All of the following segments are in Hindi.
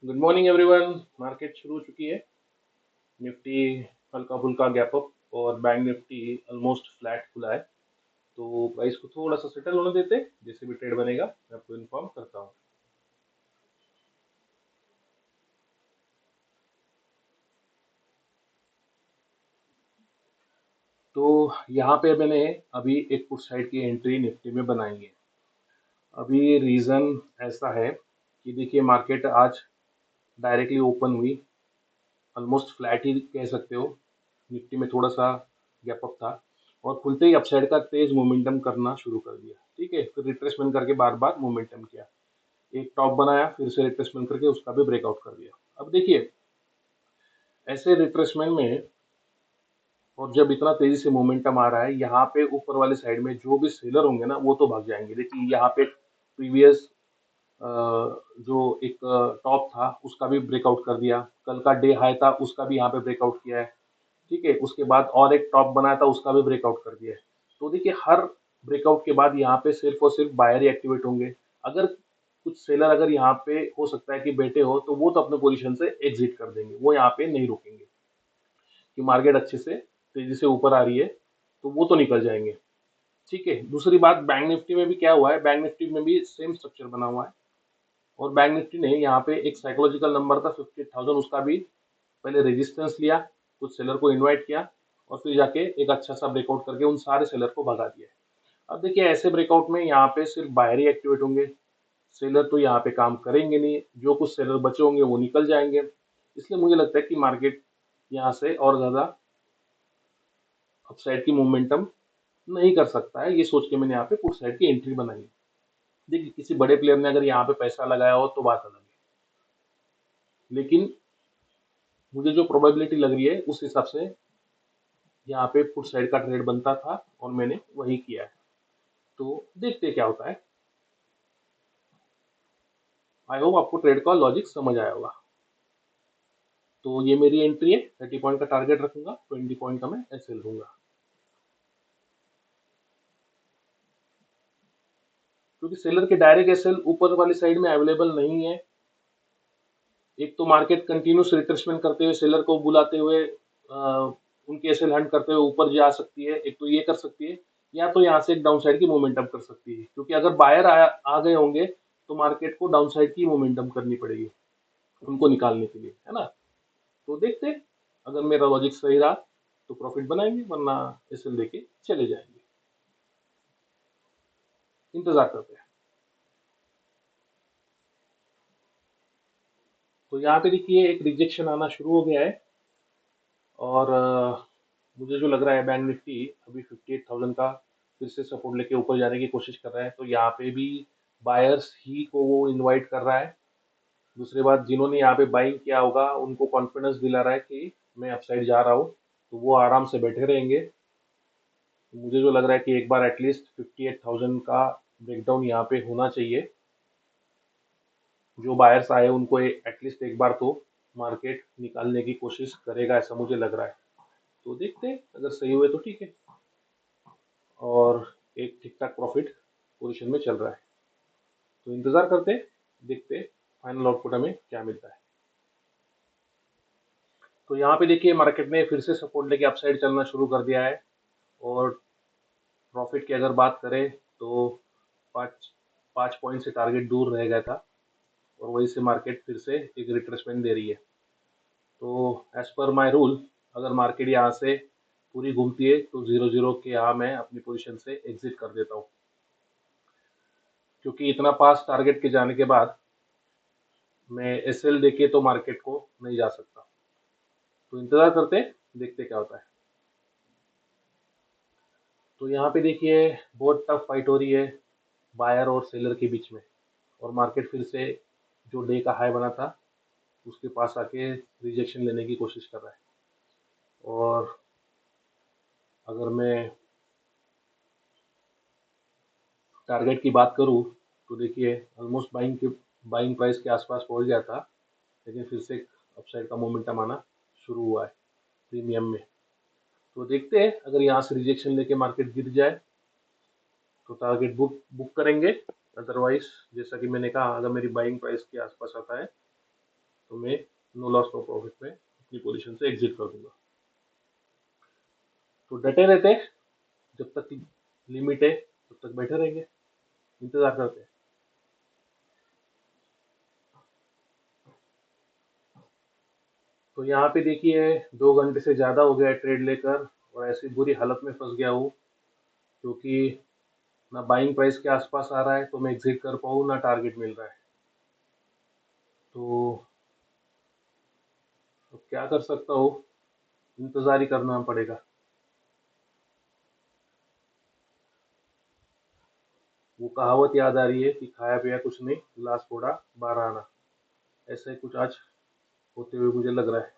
Good morning everyone. मार्केट शुरू हो चुकी है। निफ्टी हल्का फुल्का गैप अप और बैंक निफ्टी ऑलमोस्ट फ्लैट खुला है। तो प्राइस को थोड़ा सा सेटल होने देते, जैसे भी ट्रेड बनेगा मैं आपको इन्फॉर्म करता हूँ। तो यहाँ पे मैंने अभी एक पुट साइड की एंट्री निफ्टी में बनाई है। अभी रीज़न ऐसा है कि देखिए मार्केट आज डायरेक्टली ओपन हुई, ऑलमोस्ट फ्लैट ही कह सकते हो। निफ्टी में थोड़ा सा गैप अप था और खुलते ही अपसाइड का तेज मोमेंटम करना शुरू कर दिया। ठीक है, फिर रिट्रेसमेंट करके बार बार मोमेंटम किया, एक टॉप बनाया, फिर से रिट्रेसमेंट करके उसका भी ब्रेकआउट कर दिया। अब देखिए ऐसे रिट्रेसमेंट में और जब इतना तेजी से मोमेंटम आ रहा है, यहाँ पे ऊपर वाले साइड में जो भी सेलर होंगे ना वो तो भाग जाएंगे। देखिए यहाँ पे प्रीवियस जो एक टॉप था उसका भी ब्रेकआउट कर दिया, कल का डे हाई था उसका भी यहाँ पे ब्रेकआउट किया है। ठीक है, उसके बाद और एक टॉप बनाया था उसका भी ब्रेकआउट कर दिया है। तो देखिए हर ब्रेकआउट के बाद यहाँ पे सिर्फ और सिर्फ बायर ही एक्टिवेट होंगे। अगर कुछ सेलर अगर यहाँ पे हो सकता है कि बैठे हो तो वो तो अपने पोजीशन से एग्जिट कर देंगे, वो यहाँ पे नहीं रुकेंगे कि मार्केट अच्छे से तेजी से ऊपर आ रही है तो वो तो निकल जाएंगे। ठीक है, दूसरी बात बैंक निफ्टी में भी क्या हुआ है, बैंक निफ्टी में भी सेम स्ट्रक्चर बना हुआ है। और बैंक निफ्टी ने यहाँ पे एक साइकोलॉजिकल नंबर था 58,000, उसका भी पहले रेजिस्टेंस लिया, कुछ सेलर को इनवाइट किया और फिर जाके एक अच्छा सा ब्रेकआउट करके उन सारे सेलर को भगा दिया। अब देखिए ऐसे ब्रेकआउट में यहाँ पे सिर्फ बाहर ही एक्टिवेट होंगे, सेलर तो यहाँ पे काम करेंगे नहीं, जो कुछ सेलर बचे होंगे वो निकल जाएंगे। इसलिए मुझे लगता है कि मार्केट यहाँ से और ज़्यादा अपसाइड की मोमेंटम नहीं कर सकता है। ये सोच के मैंने यहाँ पे पुट साइड की एंट्री बनाई है। देखिए किसी बड़े प्लेयर ने अगर यहाँ पे पैसा लगाया हो तो बात अलग है, लेकिन मुझे जो प्रोबेबिलिटी लग रही है उस हिसाब से यहाँ पे पुट साइड का ट्रेड बनता था और मैंने वही किया है। तो देखते हैं क्या होता है। आई होप आपको ट्रेड का लॉजिक समझ आया होगा। तो ये मेरी एंट्री है, 30 पॉइंट का टारगेट रखूंगा, 20 पॉइंट का मैं एसएल लूंगा। क्योंकि सेलर के डायरेक्ट एसएल ऊपर वाली साइड में अवेलेबल नहीं है। एक तो मार्केट कंटिन्यूस रिट्रेसमेंट करते हुए सेलर को बुलाते हुए उनके एसएल हंट करते हुए ऊपर जा सकती है, एक तो ये कर सकती है, या तो यहाँ से एक डाउन साइड की मोमेंटम कर सकती है। क्योंकि अगर बायर आ गए होंगे तो मार्केट को डाउन साइड की मोमेंटम करनी पड़ेगी उनको निकालने के लिए, है ना। तो देखते हैं, अगर मेरा लॉजिक सही रहा तो प्रॉफिट बनाएंगे, वरना एसएल लेके चले जाएंगे। इंतजार करते हैं। तो यहाँ पे देखिए एक रिजेक्शन आना शुरू हो गया है और मुझे जो लग रहा है बैंक निफ्टी अभी 58,000 का फिर से सपोर्ट लेके ऊपर जाने की कोशिश कर रहा है। तो यहाँ पे भी बायर्स ही को वो इनवाइट कर रहा है। दूसरी बात, जिन्होंने यहाँ पे बाइंग किया होगा उनको कॉन्फिडेंस दिला रहा है कि मैं अपसाइड जा रहा हूँ, तो वो आराम से बैठे रहेंगे। तो मुझे जो लग रहा है कि एक बार एटलीस्ट 58,000 का ब्रेकडाउन यहाँ पे होना चाहिए। जो बायर्स आए उनको एटलीस्ट एक बार तो मार्केट निकालने की कोशिश करेगा, ऐसा मुझे लग रहा है। तो देखते हैं, अगर सही हुए तो ठीक है, और एक ठीक ठाक प्रॉफिट पोजीशन में चल रहा है। तो इंतजार करते हैं, देखते हैं फाइनल आउटपुट हमें क्या मिलता है। तो यहाँ पे देखिए मार्केट ने फिर से सपोर्ट लेके अपसाइड चलना शुरू कर दिया है। और प्रॉफिट की अगर बात करें तो पाँच 5 पॉइंट से टारगेट दूर रह गया था और वहीं से मार्केट फिर से एक रिट्रेसमेंट दे रही है। तो एज पर माई रूल, अगर मार्केट यहाँ से पूरी घूमती है तो 0-0 के यहाँ मैं अपनी पोजीशन से एग्जिट कर देता हूँ। क्योंकि इतना पास टारगेट के जाने के बाद मैं एसएल देके तो मार्केट को नहीं जा सकता। तो इंतजार करते, देखते क्या होता है। तो यहाँ पे देखिए बहुत टफ फाइट हो रही है बायर और सेलर के बीच में, और मार्केट फिर से जो डे का हाई बना था उसके पास आके रिजेक्शन लेने की कोशिश कर रहा है। और अगर मैं टारगेट की बात करूँ तो देखिए ऑलमोस्ट बाइंग प्राइस के आसपास पहुंच गया था, लेकिन फिर से अपसाइड का मोमेंटम आना शुरू हुआ है प्रीमियम में। तो देखते हैं, अगर यहाँ से रिजेक्शन लेके मार्केट गिर जाए तो टारगेट बुक करेंगे। अदरवाइज जैसा कि मैंने कहा, अगर मेरी बाइंग प्राइस के आसपास आता है तो मैं नो लॉस नो प्रॉफिट में अपनी पोजीशन से एग्जिट कर दूंगा। तो डटे रहते हैं, जब तक लिमिट है तब तक बैठे रहेंगे, इंतजार करते हैं। तो यहाँ पे देखिए 2 घंटे से ज़्यादा हो गया ट्रेड लेकर और ऐसी बुरी हालत में फंस गया हूँ, क्योंकि ना बाइंग प्राइस के आसपास आ रहा है तो मैं एग्जिट कर पाऊँ, ना टारगेट मिल रहा है। तो अब क्या कर सकता हूँ, इंतजार ही करना पड़ेगा। वो कहावत याद आ रही है कि खाया पिया कुछ नहीं, गिलास फोड़ा 12 आना। ऐसा ही कुछ आज होते हुए मुझे लग रहा है।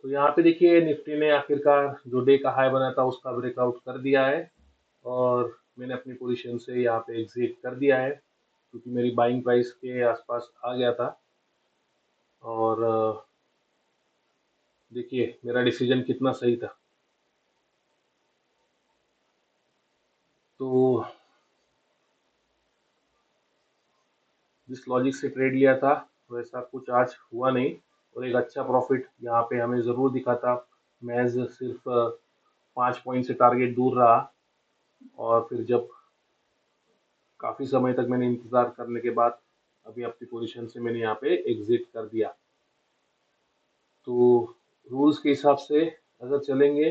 तो यहाँ पे देखिए निफ्टी ने आखिरकार जो डे का हाई बना था उसका ब्रेकआउट कर दिया है, और मैंने अपनी पोजीशन से यहाँ पे एग्जिट कर दिया है, क्योंकि मेरी बाइंग प्राइस के आसपास आ गया था। और देखिए मेरा डिसीजन कितना सही था। तो जिस लॉजिक से ट्रेड लिया था वैसा कुछ आज हुआ नहीं, और एक अच्छा प्रॉफिट यहाँ पे हमें ज़रूर दिखा था। महज सिर्फ 5 पॉइंट से टारगेट दूर रहा, और फिर जब काफ़ी समय तक मैंने इंतज़ार करने के बाद अभी अपनी पोजीशन से मैंने यहाँ पे एग्जिट कर दिया। तो रूल्स के हिसाब से अगर चलेंगे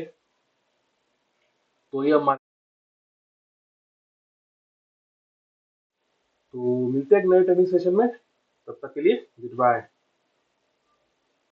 तो ये हमारे। तो मिलते हैं एक नए ट्रेनिंग सेशन में, तब तक के लिए गुड बाय।